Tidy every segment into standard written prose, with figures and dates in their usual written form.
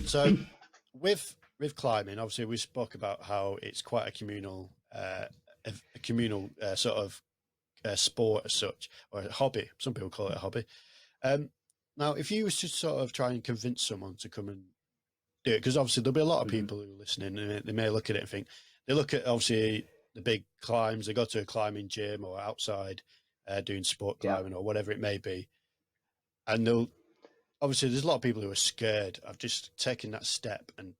So with climbing, obviously we spoke about how it's quite a communal sort of sport as such, or a hobby. Some people call it a hobby. Um, Now, if you was to sort of try and convince someone to come and do it, because obviously there'll be a lot of Mhm. people who are listening, and they may look at it and think they look at obviously the big climbs. They go to a climbing gym or outside doing sport Yeah. climbing or whatever it may be, and they'll obviously there's a lot of people who are scared of just taking that step and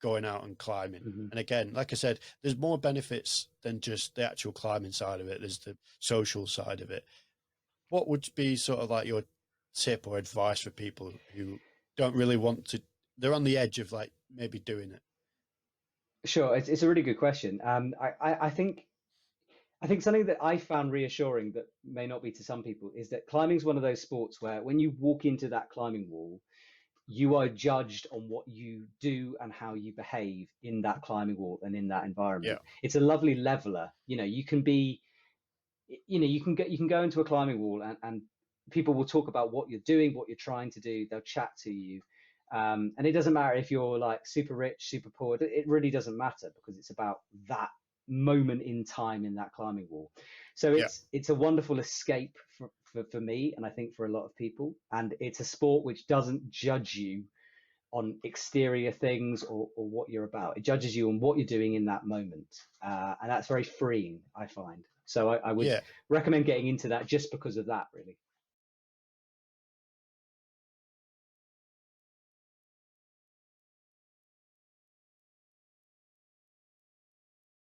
going out and climbing. Mhm. And again, like I said, there's more benefits than just the actual climbing side of it. There's the social side of it. What would be sort of like your tip or advice for people who don't really want to? They're on the edge of like maybe doing it. Sure, it's a really good question. I think something that I found reassuring that may not be to some people is that climbing is one of those sports where when you walk into that climbing wall, you are judged on what you do and how you behave in that climbing wall and in that Yeah, environment. It's a lovely leveler. You can be, you can go into a climbing wall and people will talk about what you're doing, what you're trying to do. They'll chat to you. And it doesn't matter if you're like super rich, super poor. It really doesn't matter because it's about that moment in time in that climbing wall. So yeah, it's a wonderful escape for me, and I think for a lot of people. And it's a sport which doesn't judge you on exterior things or what you're about. It judges you on what you're doing in that moment. And that's very freeing, I find. So I would yeah. recommend getting into that just because of that, really.